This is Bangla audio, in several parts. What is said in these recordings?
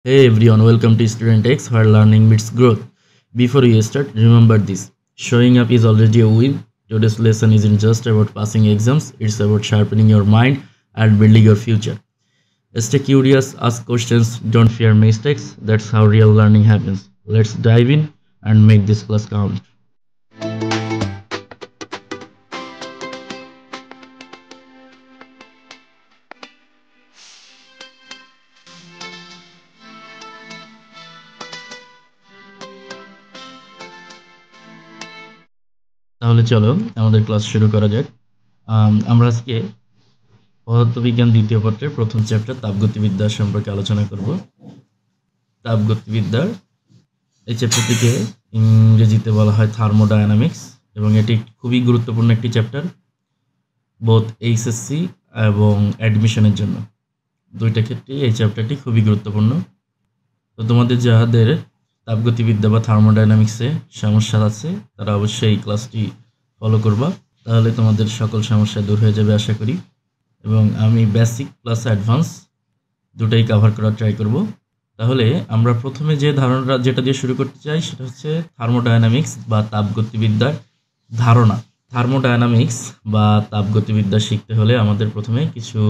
Hey everyone, welcome to Student X where learning meets growth. Before we start, remember this. Showing up is already a win. Today's lesson isn't just about passing exams, it's about sharpening your mind and building your future. Stay curious, ask questions, don't fear mistakes. That's how real learning happens. Let's dive in and make this class count. তাহলে চলো আমাদের ক্লাস শুরু করা যাক। আমরা আজকে পদার্থবিজ্ঞান দ্বিতীয় পত্রের প্রথম চ্যাপ্টার তাপগতিবিদ্যা সম্পর্কে আলোচনা করব। তাপগতিবিদ্যার এই চ্যাপ্টারটিকে ইংরেজিতে বলা হয় থার্মোডায়নামিক্স এবং এটি খুবই গুরুত্বপূর্ণ একটি চ্যাপ্টার বোথ এইচএসসি এবং অ্যাডমিশনের জন্য। দুইটা ক্ষেত্রেই এই চ্যাপ্টারটি খুবই গুরুত্বপূর্ণ। তো তোমাদের যাদের তাপগতিবিদ্যা বা থার্মোডায়নামিক্সে সমস্যা আছে তারা অবশ্যই এই ক্লাসটি ফলো করবা, তাহলে তোমাদের সকল সমস্যা দূর হয়ে যাবে আশা করি। এবং আমি বেসিক প্লাস অ্যাডভান্স দুটাই কভার করার ট্রাই করব। তাহলে আমরা প্রথমে যে ধারণাটা যেটা দিয়ে শুরু করতে চাই সেটা হচ্ছে থার্মোডায়নামিক্স বা তাপগতিবিদ্যার ধারণা। থার্মোডায়নামিক্স বা তাপগতিবিদ্যা শিখতে হলে আমাদের প্রথমে কিছু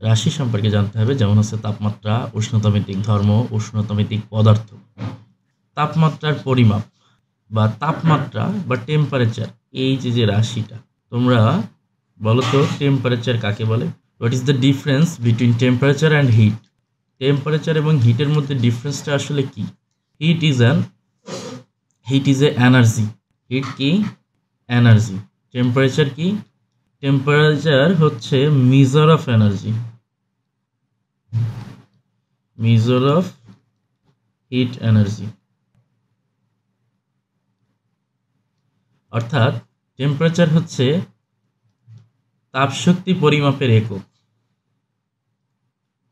রাশি সম্পর্কে জানতে হবে, যেমন হচ্ছে তাপমাত্রা, উষ্ণতামিতিক ধর্ম, উষ্ণতামিতিক পদার্থ। তাপমাত্রার পরিমাপ বা তাপমাত্রা বা টেম্পারেচার, এই যে রাশিটা, তোমরা বলো তো টেম্পারেচার কাকে বলে? What is the difference between temperature and heat? Temperature এবং হিটের মধ্যে ডিফারেন্সটা আসলে কি? Heat is a energy. Heat কি? এনার্জি। টেম্পারেচার কি? টেম্পারেচার হচ্ছে measure of energy, measure of heat energy. অর্থাৎ টেম্পারেচার হচ্ছে তাপশক্তি পরিমাপের একক।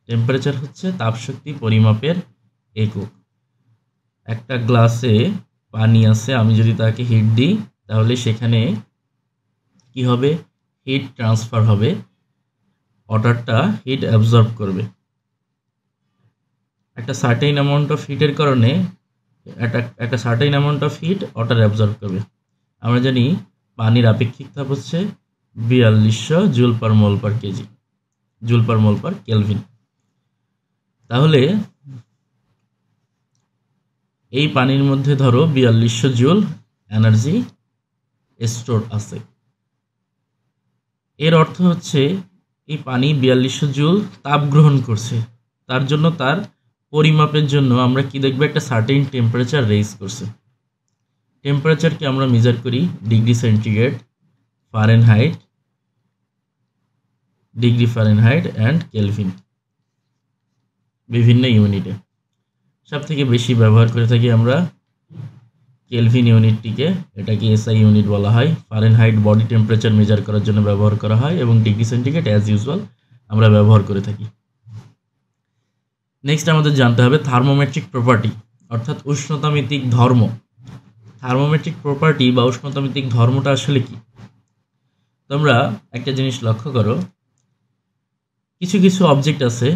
টেম্পারেচার হচ্ছে তাপশক্তি পরিমাপের একক। একটা গ্লাসে পানি আছে, আমি যদি তাকে হিট দিই তাহলে সেখানে কি হবে? হিট ট্রান্সফার হবে, ওয়াটারটা হিট অ্যাবজর্ব করবে। একটা সার্টেন অ্যামাউন্ট অফ হিটের কারণে একটা certain amount of heat water absorb করবে। আমরা জানি পানির আপেক্ষিক তাপ হচ্ছে 4200 জুল পার মোল পার কেজি, জুল পার মোল পার কেলভিন। তাহলে এই পানির মধ্যে ধরো 4200 জুল এনার্জি স্টোর আছে। এর অর্থ হচ্ছে এই পানি 4200 জুল তাপ গ্রহণ করছে, তার জন্য তার পরিমাপের জন্য আমরা কি দেখব? একটা সার্টেন টেম্পারেচার রেজ করছে। টেম্পারেচারকে আমরা মেজার করি degree centigrade, Fahrenheit, degree Fahrenheit and Kelvin, বিভিন্ন ইউনিটে। সব থেকে বেশি ব্যবহার করে থাকি আমরা কেলভিন ইউনিটটিকে, এটাকে এসআই ইউনিট বলা হয়। ফারেনহাইট বডি টেম্পারেচার মেজার করার জন্য ব্যবহার করা হয় এবং ডিগ্রি সেন্টিগ্রেড অ্যাজ ইউজুয়াল আমরা ব্যবহার করে থাকি। নেক্সট আমাদের জানতে হবে থার্মোমেট্রিক প্রপার্টি, অর্থাৎ উষ্ণতামিতিক ধর্ম। থার্মোমেট্রিক প্রপার্টি বা উষ্ণতামিতিক ধর্মটা আসলে কি? তোমরা একটা জিনিস লক্ষ্য করো, কিছু কিছু অবজেক্ট আছে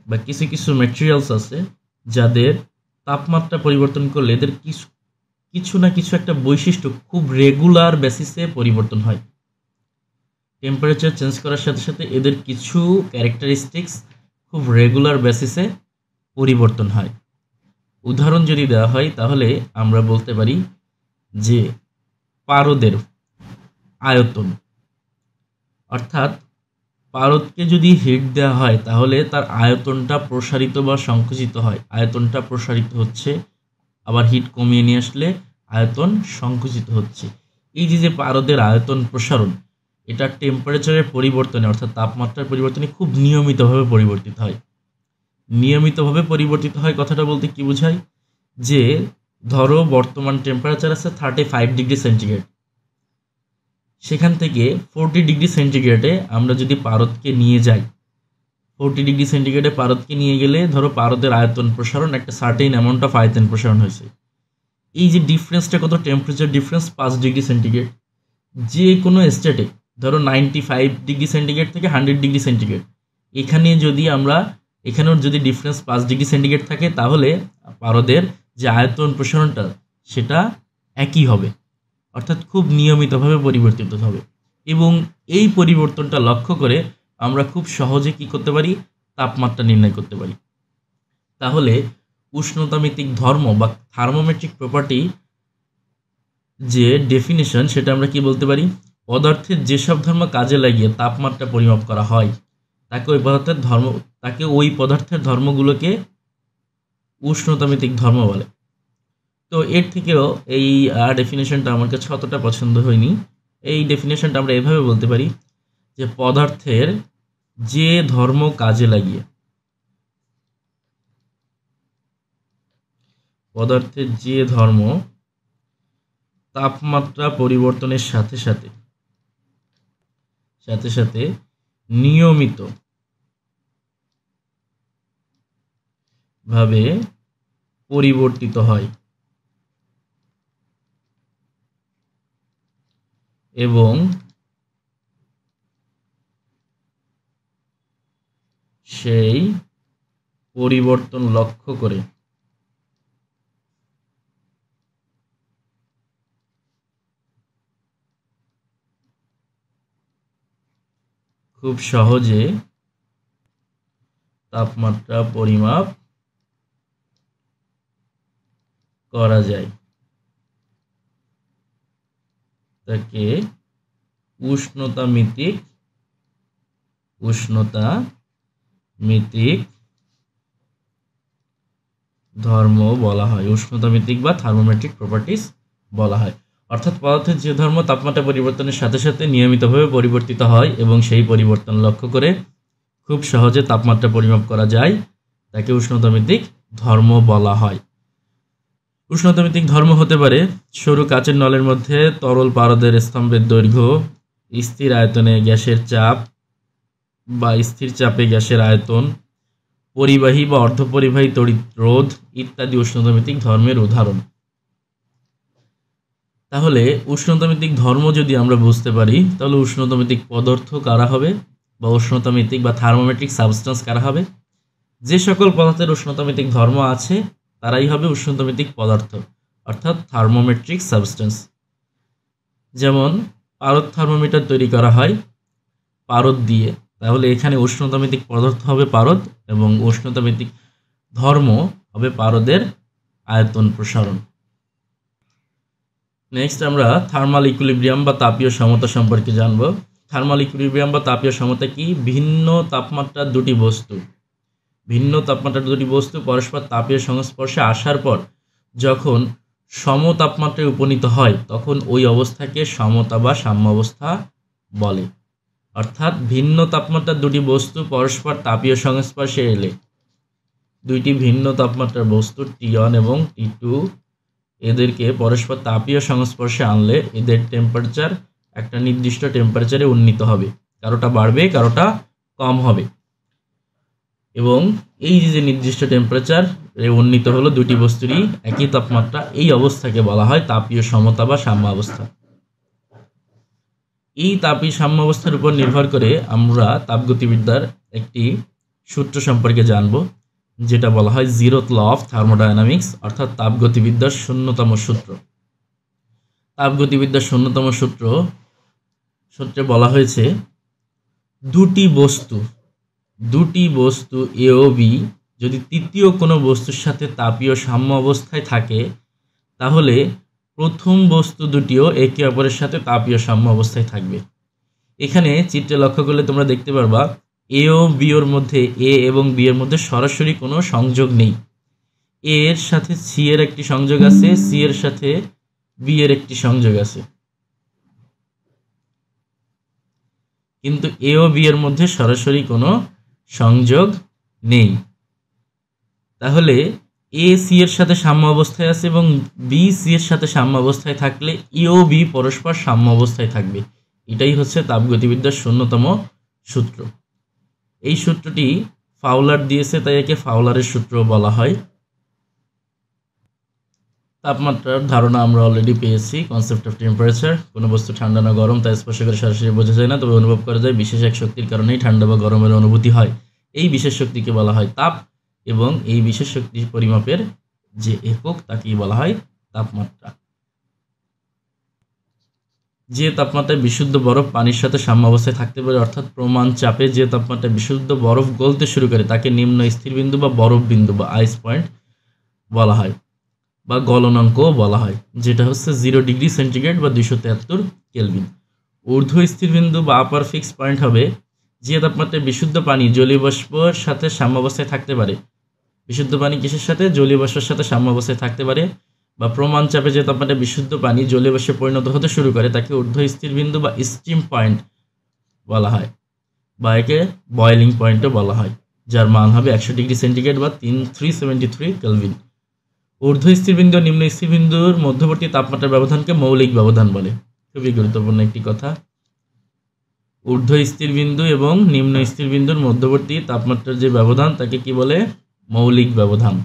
বা কিছু কিছু ম্যাটেরিয়ালস আছে যাদের তাপমাত্রা পরিবর্তন করলে এদের কিছু না কিছু একটা বৈশিষ্ট্য খুব রেগুলার বেসিসে পরিবর্তন হয়। টেম্পারেচার চেঞ্জ করার সাথে সাথে এদের কিছু ক্যারেক্টারিস্টিক্স খুব রেগুলার বেসিসে পরিবর্তন হয়। উদাহরণ যদি দেওয়া হয় তাহলে আমরা বলতে পারি যে পারদের আয়তন, অর্থাৎ পারদকে যদি হিট দেওয়া হয় তাহলে তার আয়তনটা প্রসারিত বা সংকুচিত হয়। আয়তনটা প্রসারিত হচ্ছে, আবার হিট কমিয়ে নিয়ে আসলে আয়তন সংকুচিত হচ্ছে। এই যে পারদের আয়তন প্রসারণ, এটা টেম্পারেচারের পরিবর্তনে অর্থাৎ তাপমাত্রার পরিবর্তনে খুব নিয়মিতভাবে পরিবর্তিত হয়। নিয়মিতভাবে পরিবর্তিত হয় কথাটা বলতে কি বোঝায়? যে ধরো বর্তমান টেম্পারেচার আছে 35 ডিগ্রি সেন্টিগ্রেড, সেখান থেকে 40 ডিগ্রি সেন্টিগ্রেডে আমরা যদি পারদকে নিয়ে যাই, 40 ডিগ্রি সেন্টিগ্রেডে পারদকে নিয়ে গেলে ধরো পারদের আয়তন প্রসারণ একটা সার্টেন অ্যামাউন্ট অফ আয়তন প্রসারণ হয়েছে। এই যে ডিফারেন্সটা কত? Temperature difference 5 degree centigrade. যে কোনো স্টেটে ধরো 95 ডিগ্রি সেন্টিগ্রেড থেকে 100 ডিগ্রি সেন্টিগ্রেড, এখানে যদি আমরা এখানেও যদি ডিফারেন্স 5 ডিগ্রি সেন্টিগ্রেড থাকে তাহলে পারদের যে আয়তন প্রসারণটা সেটা একই হবে, অর্থাৎ খুব নিয়মিতভাবে পরিবর্তিত হবে। এবং এই পরিবর্তনটা লক্ষ্য করে আমরা খুব সহজে কি করতে পারি, তাপমাত্রা নির্ণয় করতে পারি। তাহলে উষ্ণতামিতিক ধর্ম বা থার্মোমেট্রিক প্রপার্টি যে ডেফিনেশন সেটা আমরা কি বলতে পারি, পদার্থের যেসব ধর্ম কাজে লাগিয়ে তাপমাত্রা পরিমাপ করা হয় তাকে ওই পদার্থের ধর্মগুলোকে উষ্ণতামিতিক ধর্ম বলে। তো এর থেকেও এই ডেফিনেশনটা আমার কাছে অতটা পছন্দ হয়নি। এই ডেফিনেশনটা আমরা এভাবে বলতে পারি যে পদার্থের যে ধর্ম কাজে লাগিয়ে তাপমাত্রা পরিবর্তনের সাথে সাথে নিয়মিত ভাবে পরিবর্তিত হয় এবং সেই পরিবর্তন লক্ষ্য করে খুব সহজে তাপমাত্রা পরিমাপ করা যায়, তাকে উষ্ণতামিতিক ধর্ম বলা হয়, উষ্ণতামিতিক বা থার্মোমেট্রিক প্রপার্টিজ বলা হয়। অর্থাৎ পদার্থের যে ধর্ম তাপমাত্রা পরিবর্তনের সাথে সাথে নিয়মিতভাবে পরিবর্তিত হয় এবং সেই পরিবর্তন লক্ষ্য করে খুব সহজে তাপমাত্রা পরিমাপ করা যায়, তাকে উষ্ণতামিতিক ধর্ম বলা হয়। উষ্ণতামিতিক ধর্ম হতে পারে সরু কাচের নলের মধ্যে তরল পারদের স্তম্ভের দৈর্ঘ্য, স্থির আয়তনে গ্যাসের চাপ বা স্থির চাপে গ্যাসের আয়তন, পরিবাহী বা অর্ধপরিবাহী তড়িৎ রোধ ইত্যাদি উষ্ণতামিতিক ধর্মের উদাহরণ। তাহলে উষ্ণতামিতিক ধর্ম যদি আমরা বুঝতে পারি তাহলে উষ্ণতামিতিক পদার্থ কারা হবে বা উষ্ণতামিতিক বা থার্মোমেট্রিক সাবস্টেন্স কারা হবে, যে সকল পদার্থের উষ্ণতামিতিক ধর্ম আছে তারাই হবে উষ্ণতামিতিক পদার্থ অর্থাৎ থার্মোমেট্রিক সাবস্টেন্স। যেমন পারদ থার্মোমিটার তৈরি করা হয় পারদ দিয়ে, তাহলে এখানে উষ্ণতামিতিক পদার্থ হবে পারদ এবং উষ্ণতামিতিক ধর্ম হবে পারদের আয়তন প্রসারণ। নেক্সট আমরা থার্মাল ইকুইলিব্রিয়াম বা তাপীয় সমতা সম্পর্কে জানব। থার্মাল ইকুইলিব্রিয়াম বা তাপীয় সমতা কি, ভিন্ন তাপমাত্রার দুটি বস্তু পরস্পর তাপীয় সংস্পর্শে আসার পর যখন সমতাপমাত্রায় উপনীত হয় তখন ওই অবস্থাকে সমতা বা সাম্য অবস্থা বলে। অর্থাৎ ভিন্ন তাপমাত্রার দুটি বস্তু পরস্পর তাপীয় সংস্পর্শে এলে, দুইটি ভিন্ন তাপমাত্রার বস্তু T1 এবং T2 এদেরকে পরস্পর তাপীয় সংস্পর্শে আনলে এদের টেম্পারেচার একটা নির্দিষ্ট টেম্পারেচারে উন্নীত হবে, কারোটা বাড়বে কারোটা কম হবে। এবং এই যে নির্দিষ্ট টেম্পারেচার উন্নীত হলো দুটি বস্তুরই একই তাপমাত্রা, এই অবস্থাকে বলা হয় তাপীয় সমতা বা সাম্য অবস্থা। এই তাপীয় সাম্য অবস্থার উপর নির্ভর করে আমরা তাপগতিবিদ্যার একটি সূত্র সম্পর্কে জানব, যেটা বলা হয় জিরোথ ল অফ থার্মোডায়নামিক্স অর্থাৎ তাপগতিবিদ্যার শূন্যতম সূত্র। তাপগতিবিদ্যার শূন্যতম সূত্রে বলা হয়েছে দুটি বস্তু এ ও বি যদি তৃতীয় কোনো বস্তুর সাথে তাপীয় সাম্য অবস্থায় থাকে তাহলে প্রথম বস্তু দুটিও একে অপরের সাথে তাপীয় সাম্য অবস্থায় থাকবে। এখানে চিত্রে লক্ষ্য করলে তোমরা দেখতে পারবা এ ও বি এর মধ্যে এ এবং বি এর মধ্যে সরাসরি কোনো সংযোগ নেই। এ এর সাথে সি এর একটি সংযোগ আছে, সি এর সাথে বি এর একটি সংযোগ আছে, কিন্তু এ ও বি এর মধ্যে সরাসরি কোনো সংযোগ নেই। তাহলে এ সি এর সাথে সাম্য অবস্থায় আছে এবং বি সি এর সাথে সাম্য অবস্থায় থাকলে ই ও বি পরস্পর সাম্য অবস্থায় থাকবে। এটাই হচ্ছে তাপগতিবিদ্যার শূন্যতম সূত্র। এই সূত্রটি ফাউলার দিয়েছে, তাই একে ফাউলারের সূত্র বলা হয়। তাপমাত্রার ধারণা আমরা অলরেডি পেয়েছি, কনসেপ্ট অফ টেম্পারেচার। কোনো বস্তু ঠান্ডা না গরম তা স্পর্শ করে সরাসরি বোঝা যায় না, তবে অনুভব করা যায় বিশেষ এক শক্তির কারণেই ঠান্ডা বা গরমের অনুভূতি হয়। এই বিশেষ শক্তিকে বলা হয় তাপ, এবং এই বিশেষ শক্তি পরিমাপের যে একক তাকেই বলা হয় তাপমাত্রা। যে তাপমাত্রায় বিশুদ্ধ বরফ পানির সাথে সাম্যাবস্থায় থাকতে পারে, অর্থাৎ প্রমাণ চাপে যে তাপমাত্রায় বিশুদ্ধ বরফ গলতে শুরু করে তাকে নিম্ন স্থির বিন্দু বা বরফ বিন্দু বা আইস পয়েন্ট বলা হয়, বা গলনাঙ্কও বলা হয়, যেটা হচ্ছে 0 ডিগ্রি সেন্টিগ্রেড বা 273 কেলভিন। ঊর্ধ্ব স্থির বিন্দু বা আপার ফিক্স পয়েন্ট হবে যে তাপমাত্রায় বিশুদ্ধ পানি জলীয় বাষ্পের সাথে সাম্যাবস্থায় থাকতে পারে। বিশুদ্ধ পানি কিসের সাথে? জলীয় বাষ্পের সাথে সাম্যাবস্থায় থাকতে পারে, বা প্রমাণ চাপে যে তাপমাত্রায় বিশুদ্ধ পানি জলীয় বাষ্পে পরিণত হতে শুরু করে তাকে ঊর্ধ্ব স্থির বিন্দু বা স্টিম পয়েন্ট বলা হয়, বা একে বয়েলিং পয়েন্টও বলা হয়, যার মান হবে 100 ডিগ্রি সেন্টিগ্রেড বা 373 কেলভিন। ঊর্ধ্ব স্থির বিন্দু ও নিম্ন স্থির বিন্দুর মধ্যবর্তী তাপমাত্রার ব্যবধানকে মৌলিক ব্যবধান বলে। খুবই গুরুত্বপূর্ণ একটি কথা। ঊর্ধ্ব স্থির বিন্দু এবং নিম্ন স্থির বিন্দুর মধ্যবর্তী তাপমাত্রার যে ব্যবধান তাকে কি বলে? মৌলিক ব্যবধান।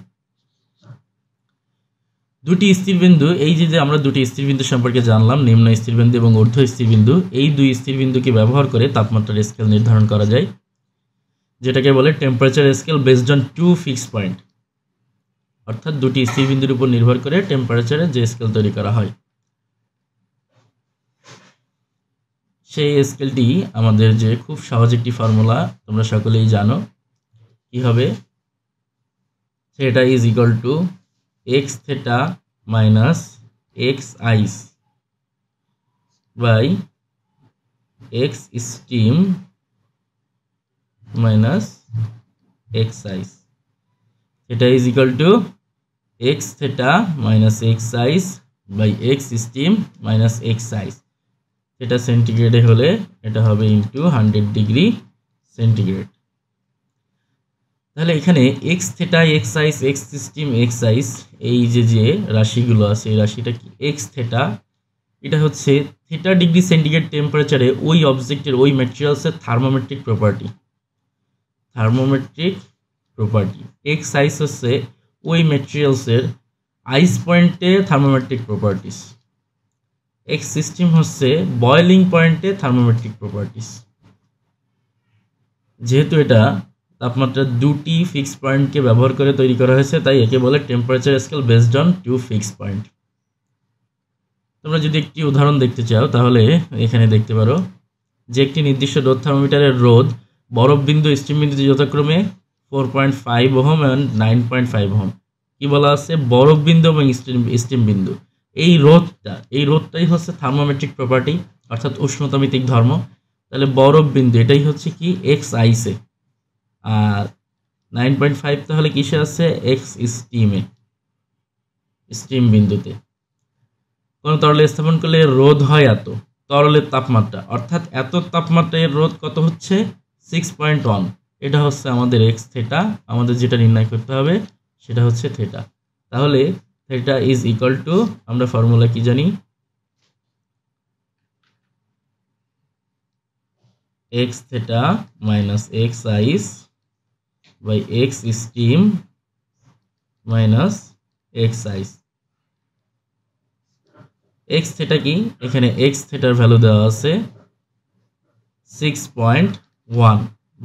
দুটি স্থির বিন্দু, এই যে আমরা দুটি স্থির বিন্দু সম্পর্কে জানলাম, নিম্ন স্থির বিন্দু এবং ঊর্ধ্ব স্থির বিন্দু, এই দুই স্থির বিন্দুকে ব্যবহার করে তাপমাত্রার স্কেল নির্ধারণ করা যায়, যেটাকে বলে temperature scale based on 2 fix point. অর্থাৎ দুটি স্থির বিন্দুর উপর নির্ভর করে টেম্পারেচারের যে স্কেল তৈরি করা হয়, সেই স্কেলটি আমাদের যে খুব সহজ একটি ফর্মুলা তোমরা সকলেই জানো, কি হবে? সেটা is equal two x theta minus x ice by x steam minus x ice. এটা is equal to x theta minus x ice by x steam minus x ice. এটা সেন্টিগ্রেডে হলে এটা হবে ইনটু 100 ডিগ্রি সেন্টিগ্রেড। তাহলে এখানে x theta x ice x steam x ice এই যে রাশিগুলো আছে, এই রাশিটা কি? x theta এটা হচ্ছে থিটা ডিগ্রি সেন্টিগ্রেড টেম্পারেচারে ওই অবজেক্টের ওই ম্যাটেরিয়ালসের থার্মোমেট্রিক প্রপার্টি, x ice হচ্ছে ওই ম্যাটেরিয়ালসের আইস পয়েন্টে থার্মোমেট্রিক প্রপার্টিস, x সিস্টেম হচ্ছে বয়েলিং পয়েন্টে থার্মোমেট্রিক প্রপার্টিস। যেহেতু এটা তাপমাত্রা দুটি ফিক্স পয়েন্টকে ব্যবহার করে তৈরি করা হয়েছে, তাই একে বলে temperature scale based on 2 fix point. তোমরা যদি একটি উদাহরণ দেখতে চাও তাহলে এখানে দেখতে পারো যে একটি নির্দিষ্ট রোদ থার্মোমিটারের রোদ বরফ বিন্দু স্টিম বিন্দুতে যথাক্রমে 4.5 ওহম এবং 9.5 ওহম। কি বলা আছে? বরফ বিন্দু এবং স্টিম বিন্দু। এই রোদটাই হচ্ছে থার্মোমেট্রিক প্রপার্টি, অর্থাৎ উষ্ণতামিতিক ধর্ম। তাহলে বরফ বিন্দু এটাই হচ্ছে কি এক্স আইসে, আর 9.5 তাহলে কিসে আছে? এক্স স্টিম বিন্দুতে। কোন তরলে স্থাপন করলে রোধ হয় এত, তরলের তাপমাত্রা, অর্থাৎ এত তাপমাত্রায় রোধ কত হচ্ছে? 6.1। এটা হচ্ছে আমাদের এক্স থেটা। আমাদের যেটা নির্ণয় করতে হবে সেটা হচ্ছে থেটা। তাহলে থেটা ইজ ইকুয়াল টু, আমরা ফর্মুলা কি জানি? X theta minus X ice by X steam minus X ice. X theta কি? এখানে এক্স থেটার ভ্যালু দেওয়া আছে 6.1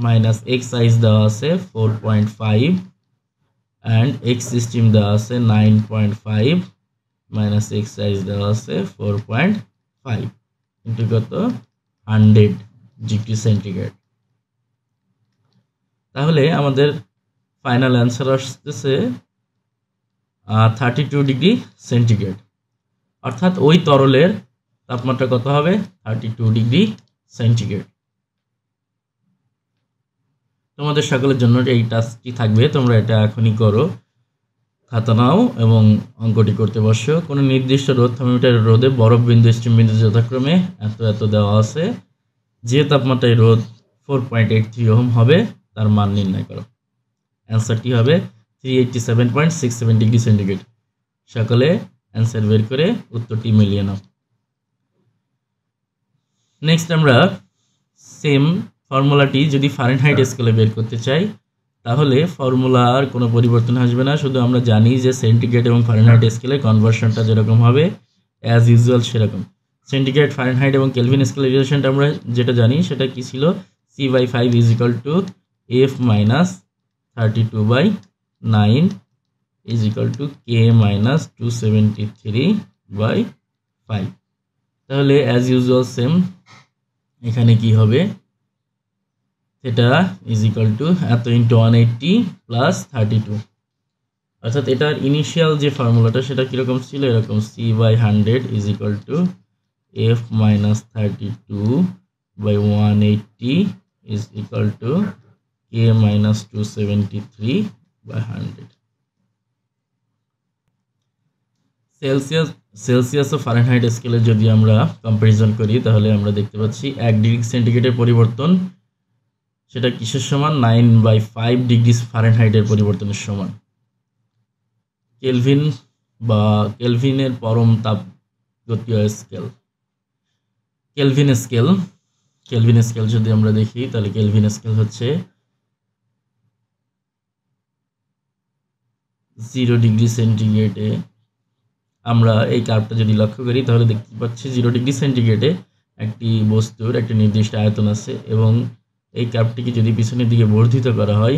মাইনাস এক্স আইস দেওয়া আছে 4.5 অ্যান্ড এক্স স্টিম দেওয়া আছে 9.5 মাইনাস এক্স আইস দেওয়া আছে 4.5 ইন্টু কত? 100 ডিগ্রি সেন্টিগ্রেড। তাহলে আমাদের ফাইনাল অ্যান্সার আসতেছে 32 ডিগ্রি সেন্টিগ্রেড। অর্থাৎ ওই তরলের তাপমাত্রা কত হবে? 32 ডিগ্রি সেন্টিগ্রেড। তোমাদের সকলের জন্য এই টাস্কটি থাকবে, তোমরা এটা এখনই করো, খাতা নাও এবং অঙ্কটি করতে বসো। কোনো নির্দিষ্ট রোদ থার্মোমিটারের রোদে বরফ বিন্দু স্টিম বিন্দু যথাক্রমে এত দেওয়া আছে, যে তাপমাত্রায় রোদ 4.83 ওহম হবে তার মান নির্ণয় করো। অ্যান্সারটি হবে 387.67 ডিগ্রি সেন্টিগ্রেড। সকলে অ্যান্সার বের করে উত্তরটি মিলিয়ে নাও। নেক্সট আমরা সেম ফর্মুলাটি যদি ফারেনহাইট স্কেলে বের করতে চাই তাহলে ফর্মুলার কোনো পরিবর্তন আসবে না, শুধু আমরা জানি যে সেন্টিগ্রেড এবং ফারেনহাইট স্কেলে কনভার্সনটা যেরকম হবে অ্যাজ ইউজুয়াল সেরকম। সেন্টিগ্রেড, ফারেনহাইট এবং কেলভিন স্কেল রিলেশনটা আমরা যেটা জানি সেটা কি ছিল? C/5 is equal to f minus 32/9 is equal to k minus 273/5। তাহলে অ্যাজ ইউজুয়াল সেম এখানে কি হবে, সেটা ইজ ইকুয়াল টু এত ইন্টু 180 প্লাস 32, অর্থাৎ এটার ইনিশিয়াল যে ফর্মুলাটা সেটা কীরকম ছিল, এরকম c/100 is equal to f minus 32/180 is equal to k minus 273/100। Celsius ও ফারেনহাইট স্কেলে যদি আমরা কম্পারিজন করি তাহলে আমরা দেখতে পাচ্ছি 1 ডিগ্রি সেন্টিগ্রেডের পরিবর্তন সেটা কিসের সমান, 9/5 ডিগ্রি ফারেনহাইটের পরিবর্তনের সমান। কেলভিন বা কেলভিনের পরম তাপগতীয় স্কেল, কেলভিন স্কেল যদি আমরা দেখি তাহলে কেলভিন স্কেল হচ্ছে 0 ডিগ্রি সেন্টিগ্রেডে, আমরা এই কার্ভটা যদি লক্ষ্য করি তাহলে দেখতে পাচ্ছি 0 ডিগ্রি সেন্টিগ্রেডে একটি বস্তুর একটা নির্দিষ্ট আয়তন আছে এবং এই কার্ভটিকে যদি পিছনের দিকে বর্ধিত করা হয়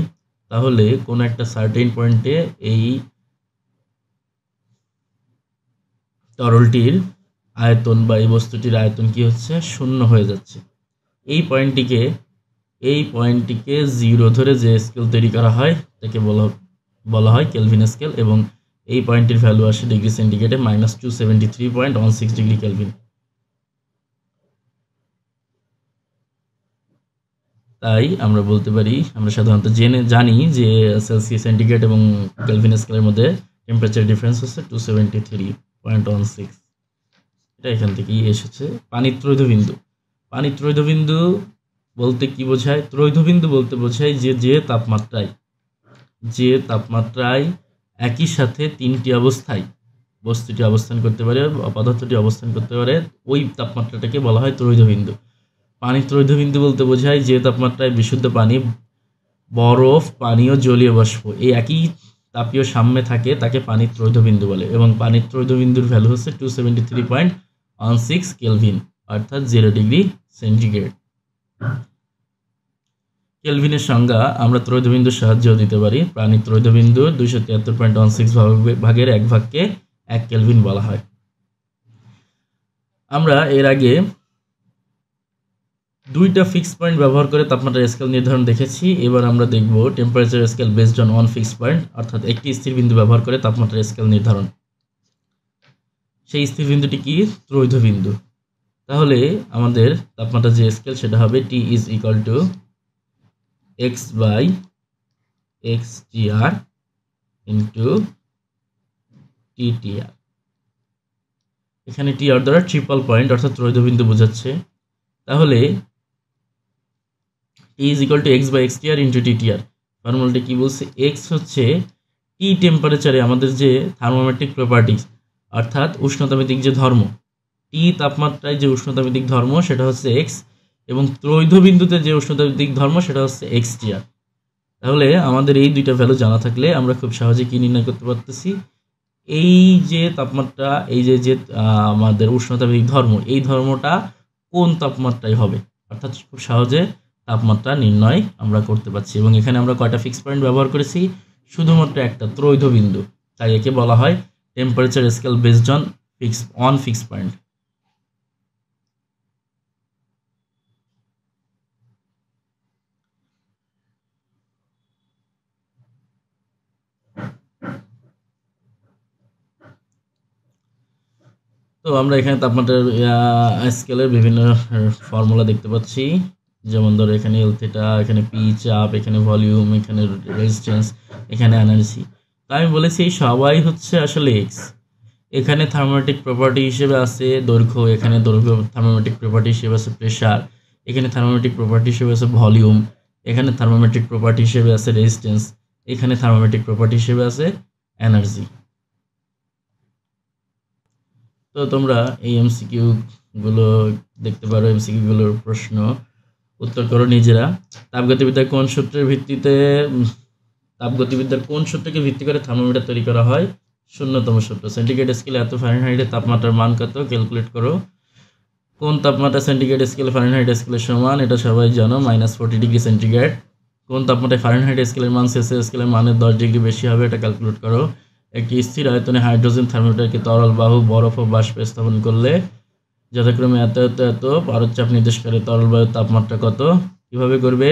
তাহলে কোনো একটা সার্টেন পয়েন্টে এই তরলটির আয়তন বা এই বস্তুটির আয়তন কি হচ্ছে, শূন্য হয়ে যাচ্ছে। এই পয়েন্টটিকে 0 ধরে যে স্কেল তৈরি করা হয় তাকে বলা হয় কেলভিন স্কেল এবং এই পয়েন্টের ভ্যালু আসে ডিগ্রি সেন্টিগ্রেডে -273.16 ডিগ্রি কেলভিন। তাই আমরা বলতে পারি, আমরা সাধারণত জানি যে সেলসিয়াস সেন্টিগ্রেড এবং কেলভিন স্কেলের মধ্যে টেম্পারেচার ডিফারেন্স হচ্ছে 273.16। এটা এখান থেকেই এসেছে। পানির ত্রৈধবিন্দু বলতে কি বোঝায়? ত্রৈধবিন্দু বলতে বোঝায় যে তাপমাত্রায় একই সাথে 3টি অবস্থায় বস্তুটি অবস্থান করতে পারে, পদার্থটি অবস্থান করতে পারে, ওই তাপমাত্রাটাকে বলা হয় ত্রৈধবিন্দু। পানির ত্রৈধবিন্দু বলতে বোঝায় যে তাপমাত্রায় বিশুদ্ধ পানি, বরফ, পানি ও জলীয় বাষ্প এই একই তাপীয় সাম্যে থাকে তাকে পানির ত্রৈধবিন্দু বলে এবং পানির ত্রৈধবিন্দুর ভ্যালু হচ্ছে 273.16 কেলভিন অর্থাৎ 0 ডিগ্রি সেন্টিগ্রেড। কেলভিনের সংজ্ঞা আমরা ত্রৈধবিন্দুর সাহায্যেও দিতে পারি। পানির ত্রৈধবিন্দুর 273.16 ভাগের 1 ভাগকে 1 কেলভিন বলা হয়। আমরা এর আগে 2টা ফিক্সড পয়েন্ট ব্যবহার করে তাপমাত্রার স্কেল নির্ধারণ দেখেছি। এবার আমরা দেখব temperature scale based on 1 fixed point, অর্থাৎ একটি স্থির বিন্দু ব্যবহার করে তাপমাত্রার স্কেল নির্ধারণ। সেই স্থির বিন্দুটি কি? ত্রৈধবিন্দু। তাহলে আমাদের তাপমাত্রার যে স্কেল সেটা হবে T is equal two x/xtr into ttr। এখানে tr দ্বারা ট্রিপল পয়েন্ট অর্থাৎ ত্রৈধবিন্দু বোঝাচ্ছে। তাহলে T is equal two x/xtr into ttr। ফর্মুলাটি কি বলছে? x হচ্ছে T টেম্পারেচারে আমাদের যে থার্মোমেট্রিক প্রপার্টিজ অর্থাৎ উষ্ণতামিতিক যে ধর্ম, T তাপমাত্রায় যে উষ্ণতামিতিক ধর্ম সেটা হচ্ছে x এবং ত্রৈধবিন্দুতে যে উষ্ণতামিতিক ধর্ম সেটা হচ্ছে xtr। তাহলে আমাদের এই দুইটা ভ্যালু জানা থাকলে আমরা খুব সহজে কি নির্ণয় করতে পারতেছি, এই যে তাপমাত্রা, এই যে আমাদের উষ্ণতামিতিক ধর্ম, এই ধর্মটা কোন তাপমাত্রায় হবে, অর্থাৎ খুব সহজে তাপমাত্রা নির্ণয় আমরা করতে পারছি। এবং এখানে আমরা কয়টা ফিক্সড পয়েন্ট ব্যবহার করেছি? শুধুমাত্র একটা, ত্রৈধবিন্দু। তাই একে বলা হয় temperature scale based on fixed point. তো আমরা এখানে তাপমাত্রার স্কেলের বিভিন্ন ফর্মুলা দেখতে পাচ্ছি, যেমন ধরো এখানে এল থিটা, এখানে পি চাপ, এখানে ভলিউম, এখানে রেজিস্ট্যান্স, এখানে এনার্জি। তো আমি বলেছি এই সবাই হচ্ছে আসলে এক্স। এখানে থার্মোমেট্রিক প্রপার্টি হিসেবে আছে দৈর্ঘ্য, এখানে দৈর্ঘ্য থার্মোমেট্রিক প্রপার্টি হিসেবে আছে প্রেশার, এখানে থার্মোমেট্রিক প্রপার্টি হিসেবে আছে ভলিউম, এখানে থার্মোমেট্রিক প্রপার্টি হিসেবে আছে রেজিস্ট্যান্স, এখানে থার্মোমেট্রিক প্রপার্টি হিসেবে আছে এনার্জি। তো তোমরা এই এমসিকিউ গুলো দেখতে পারো, এমসিকিউ গুলোর প্রশ্ন উত্তর করো নিজেরা। তাপগতিবিদ্যার কোন সূত্রের সূত্রকে ভিত্তি করে থার্মোমিটার তৈরি করা হয়? 0তম সূত্র। সেন্টিগ্রেড স্কেলে এত ফারেনহাইটে তাপমাত্রার মান কত? ক্যালকুলেট করো। কোন তাপমাত্রা সেন্টিগ্রেড স্কেল ফারেনহাইট স্কেলের সমান? এটা সবাই জানো, -40 ডিগ্রি সেন্টিগ্রেড। কোন তাপমাত্রায় ফারেনহাইট স্কেলের মান সেলসিয়াস স্কেলের মানের 10 ডিগ্রি বেশি হবে, এটা ক্যালকুলেট করো। একটি স্থির আয়তনে হাইড্রোজেন থার্মোমিটারকে তরল, বায়ু, বরফ ও বাষ্পে স্থাপন করলে যথাক্রমে এত এত এত পারদচাপ নির্দেশ করে তরল বায়ুর তাপমাত্রা কত? কিভাবে করবে?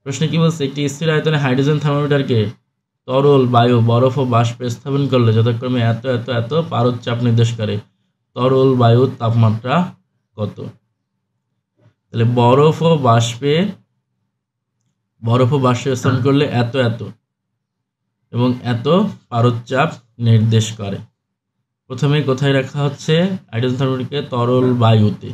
প্রশ্নে কি বলছে? একটি স্থির আয়তনে হাইড্রোজেন থার্মোমিটারকে তরল, বায়ু, বরফ ও বাষ্পে স্থাপন করলে যথাক্রমে এত এত এত পারদচাপ নির্দেশ করে তরল বায়ুর তাপমাত্রা কত? তাহলে বরফ ও বাষ্পে স্থাপন করলে এত এত এবং এত পারদচাপ নির্দেশ করে। প্রথমে কোথায় রাখা হচ্ছে? হাইড্রোজেন থার্মোমিটারকে তরল বায়ুতে,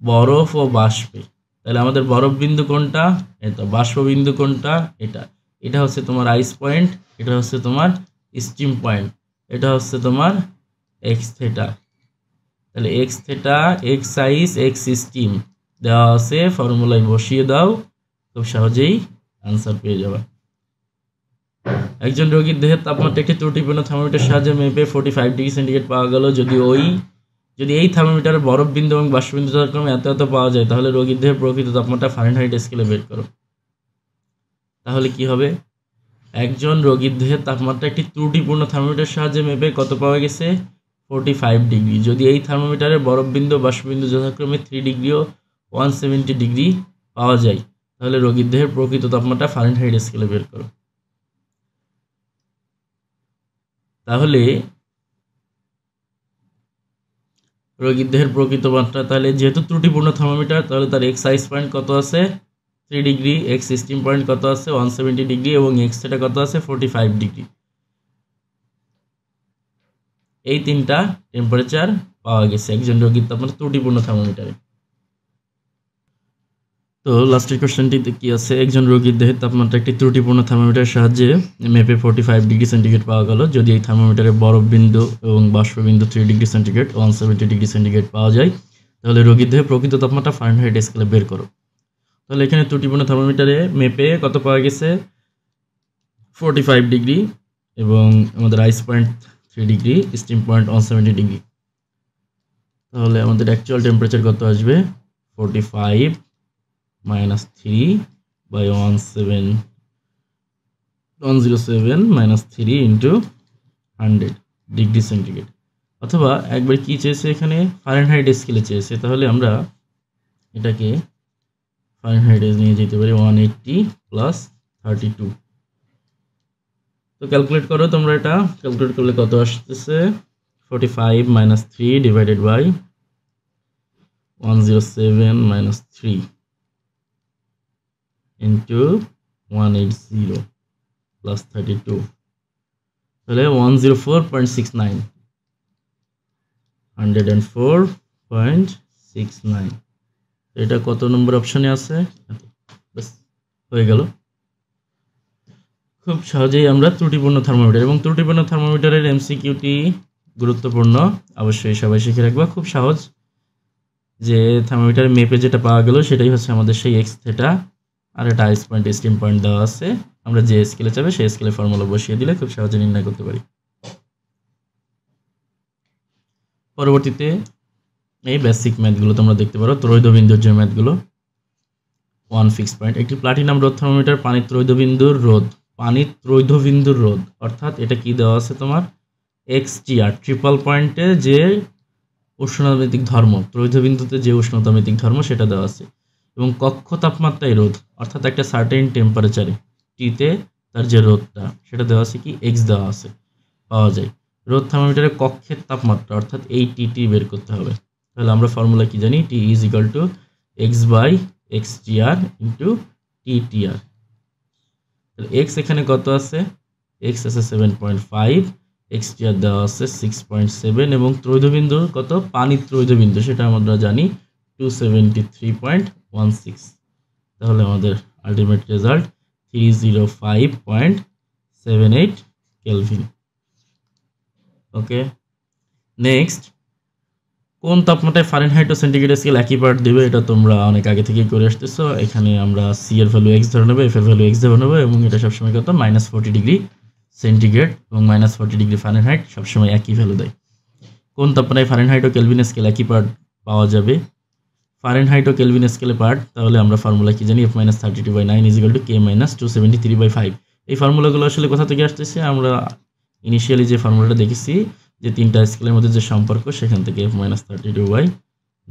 বরফ ও বাষ্পে। তাহলে আমাদের বরফ বিন্দু কোনটা? এটা। বাষ্প বিন্দু কোনটা? এটা। এটা হচ্ছে তোমার আইস পয়েন্ট, এটা হচ্ছে তোমার স্টিম পয়েন্ট, এটা হচ্ছে তোমার এক্স থেটা। তাহলে X theta, X ice, X steam দেওয়া আছে, ফর্মুলায় বসিয়ে দাও, খুব সহজেই আনসার পেয়ে যাবে। একজন রোগীর দেহের তাপমাত্রা একটি ত্রুটিপূর্ণ থার্মোমিটার সাহায্যে মেপে 45 ডিগ্রি সেন্টিগ্রেড পাওয়া গেল। যদি এই থার্মোমিটারের বরফ বিন্দু এবং বাষ্পবিন্দু যথাক্রমে এত এত পাওয়া যায়, তাহলে রোগীর দেহের প্রকৃত তাপমাত্রা ফারেনহাইট স্কেলে বের করো। তাহলে কি হবে? একজন রোগীর দেহের তাপমাত্রা একটি ত্রুটিপূর্ণ থার্মোমিটার সাহায্যে মেপে কত পাওয়া গেছে? 45 ডিগ্রি। যদি এই থার্মোমিটারের বরফ বিন্দু বাষ্পবিন্দু যথাক্রমে 3 ডিগ্রি ও 170 ডিগ্রি পাওয়া যায়, তাহলে রোগীর দেহের প্রকৃত তাপমাত্রা ফারেনহাইট স্কেলে বের করো। তাহলে রোগীর দেহের প্রকৃত মাত্রা, তাহলে যেহেতু ত্রুটিপূর্ণ থার্মোমিটার, তাহলে তার এক্স আইস পয়েন্ট কত আছে? 3 ডিগ্রি, এক্স স্টিম পয়েন্ট কত আছে? 170 ডিগ্রি এবং এক্স থেটা কত আছে? 45 ডিগ্রি। এই তিনটা টেম্পারেচার পাওয়া গেছে একজন রোগীর তাপমাত্রা ত্রুটিপূর্ণ থার্মোমিটারে। তো লাস্টের কোশ্চেনটিতে কি আছে? একজন রোগীর দেহের তাপমাত্রা একটি ত্রুটিপূর্ণ থার্মোমিটারের সাহায্যে মেপে 45 ডিগ্রি সেন্টিগ্রেড পাওয়া গেল। যদি এই থার্মোমিটারে বরফ বিন্দু এবং বাষ্পবিন্দু 3 ডিগ্রি সেন্টিগ্রেড, 170 ডিগ্রি সেন্টিগ্রেড পাওয়া যায়, তাহলে রোগীর দেহের প্রকৃত তাপমাত্রা ফারেনহাইট স্কেলে বের করো। তাহলে এখানে ত্রুটিপূর্ণ থার্মোমিটারে মেপে কত পাওয়া গেছে? 45 ডিগ্রি এবং আমাদের ice point 3 degree, steam point 170 degree. তাহলে আমাদের অ্যাকচুয়াল টেম্পারেচার কত আসবে? 45 minus 3 by 107 minus 3 into 100 degree centigrade. অথবা একবার কি চেয়েছে? এখানে ফারেনহাইট স্কেলে চেয়েছে, তাহলে আমরা এটাকে ফারেনহাইটে নিয়ে যেতে পারি 180 প্লাস 32। তো ক্যালকুলেট করো তোমরা, এটা ক্যালকুলেট করলে কত আসতেছে? 45 minus 3 divided by 107 minus 3 into 180 plus 32, তাহলে 104.69, 104.69। এটা কত নম্বর অপশনে আছে? বাস হয়ে গেল। খুব সহজেই আমরা ত্রুটিপূর্ণ থার্মোমিটার এবং ত্রুটিপূর্ণ থার্মোমিটারের এমসিকিউটি গুরুত্বপূর্ণ, অবশ্যই সবাই শিখে রাখবা। খুব সহজ, যে থার্মোমিটার মেপে যেটা পাওয়া গেল সেটাই হচ্ছে আমাদের সেই এক্স থেটা, আর এটা আইস পয়েন্ট, স্টিম পয়েন্ট দেওয়া আছে। আমরা যে স্কেলে চাবে সেই স্কেলে ফর্মুলা বসিয়ে দিলে খুব সহজে নির্ণয় করতে পারি। পরবর্তীতে এই বেসিক ম্যাথগুলো তোমরা দেখতে পারো, ত্রৈধবিন্দুর যে ম্যাথগুলো। 1 ফিক্স পয়েন্ট, একটি প্লাটিনাম রোধ থার্মোমিটার পানির ত্রৈধবিন্দুর রোধ, অর্থাৎ এটা কি দেওয়া আছে তোমার? এক্সটিআর, ট্রিপল পয়েন্টে যে উষ্ণতামিতিক ধর্ম, ত্রৈধবিন্দুতে যে উষ্ণতামিতিক ধর্ম সেটা দেওয়া আছে, এবং কক্ষ তাপমাত্রায় রোধ, অর্থাৎ একটা সার্টেন টেম্পারেচারে টিতে তার যে রোধটা সেটা দেওয়া আছে, কি এক্স দেওয়া আছে, পাওয়া যায়। রোধ থার্মোমিটারের কক্ষের তাপমাত্রা অর্থাৎ এই টিটি বের করতে হবে। তাহলে আমরা ফর্মুলা কি জানি? T is equal to X by XTR into TTR. তাহলে এক্স এখানে কত আছে? এক্স আছে 7.5, এক্সটিআর দেওয়া আছে 6.7, এবং ত্রৈধবিন্দু কত? পানির ত্রৈধবিন্দু সেটা আমরা জানি 273.16। তাহলে আমাদের আলটিমেট রেজাল্ট 305.78 কেলভিন। ওকে, নেক্সট, কোন তাপমাত্রায় ফারেনহাইট ও সেন্টিগ্রেড স্কেল একই পার্ট দিবে? এটা তোমরা অনেক আগে থেকেই করে আসতেছো। এখানে আমরা সি এর ভ্যালু এক্স ধরে নেবো, এফ এর ভ্যালু এক্স ধরে নেবো, এবং এটা সবসময় কত? -40 ডিগ্রি সেন্টিগ্রেড এবং -40 ডিগ্রি ফারেনহাইট সবসময় একই ভ্যালু দেয়। কোন তাপমাত্রায় ফারেনহাইট ও কেলভিন স্কেল একই পার্ট পাওয়া যাবে? ফারেনহাইট ও কেলভিন স্কেলে পার্ট, তাহলে আমরা ফর্মুলা কি জানি, f-32/9 = k-273/5। এই ফর্মুলাগুলো আসলে কোথা থেকে আসতেছে, আমরা ইনিশিয়ালি যে ফর্মুলাটা দেখেছি যে তিনটা স্কেলের মধ্যে যে সম্পর্ক, সেখান থেকে f-32/9 =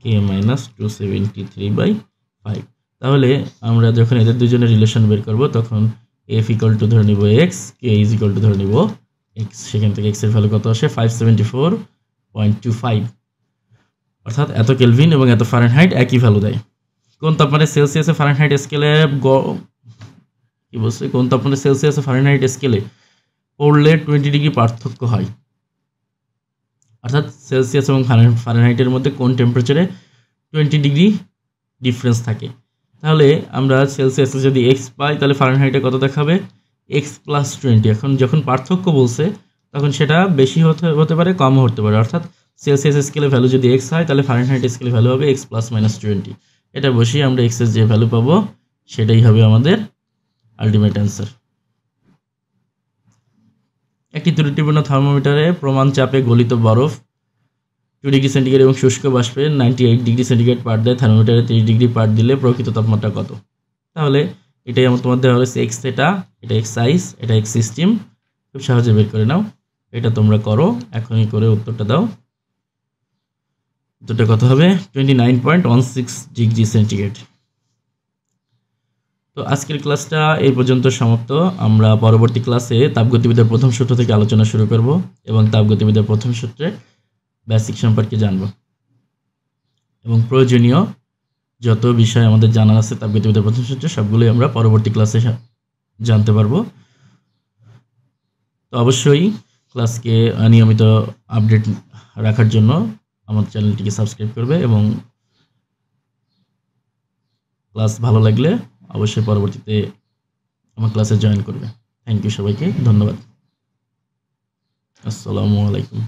k-273/5। তাহলে আমরা যখন এদের দুজনের রিলেশন বের করব, তখন f = ধরে নিব x, k = ধরে নিব x। সেখান থেকে x এর ভ্যালু কত আসে, 574.25, অর্থাৎ এত কেলভিন এবং এত ফারেনহাইট একই ভ্যালু দেয়। কোন তাপমাত্রায় সেলসিয়াসে ফারেনহাইট স্কেলে কি বলছে, কোন তাপমাত্রায় সেলসিয়াসে ফারেনহাইট স্কেলে পড়লে 20 ডিগ্রি পার্থক্য হয়, অর্থাৎ সেলসিয়াস এবং ফারেনহাইটের মধ্যে কোন টেম্পারেচারে 20 ডিগ্রি ডিফারেন্স থাকে। তাহলে আমরা সেলসিয়াসে যদি x পাই, তাহলে ফারেনহাইটে কত দেখাবে, x+20। এখন যখন পার্থক্য বলছে, তখন সেটা বেশি হতে পারে, কমও হতে পারে, অর্থাৎ সেলসিয়াস স্কেলে ভ্যালু যদি x হয়, তাহলে ফারেনহাইট স্কেলে ভ্যালু হবে x+-20। এটা বসিয়ে আমরা x এর যে ভ্যালু পাবো, সেটাই হবে আমাদের আলটিমেট অ্যান্সার। একটি ত্রুটিপূর্ণ থার্মোমিটারে প্রমাণ চাপে গলিত বরফ 2 ডিগ্রি সেন্টিগ্রেড এবং শুষ্ক বাষ্পে 98 ডিগ্রি সেন্টিগ্রেড পার্ট দেয়, থার্মোমিটারে 30 ডিগ্রি পার্ট দিলে প্রকৃত তাপমাত্রা কত। তাহলে এটাই আমার তোমাদের দেওয়া হয়েছে x থিটা, এটা x সাইজ, এটা x সিস্টেম। খুব সহজে বের করে নাও, এটা তোমরা করো, এখনই করে উত্তরটা দাও। উত্তরটা কত হবে, 29.16 ডিগ্রি সেন্টিগ্রেড। তো আজকের ক্লাসটা এই পর্যন্ত সমাপ্ত। আমরা পরবর্তী ক্লাসে তাপগতিবিদ্যার প্রথম সূত্র থেকে আলোচনা শুরু করব এবং তাপগতিবিদ্যার প্রথম সূত্রে বেসিক সম্পর্কে জানব, এবং প্রয়োজনীয় যত বিষয় আমাদের জানা আছে তাপগতিবিদ্যার প্রথম সূত্রে, সবগুলোই আমরা পরবর্তী ক্লাসে জানতে পারবো। তো অবশ্যই ক্লাসকে নিয়মিত আপডেট রাখার জন্য আমাদের চ্যানেলটিকে সাবস্ক্রাইব করবে, এবং ক্লাস ভালো লাগলে অবশ্যই পরবর্তীতে আমার ক্লাসে জয়েন করবে। থ্যাংক ইউ সবাইকে, ধন্যবাদ। আসসালামু আলাইকুম।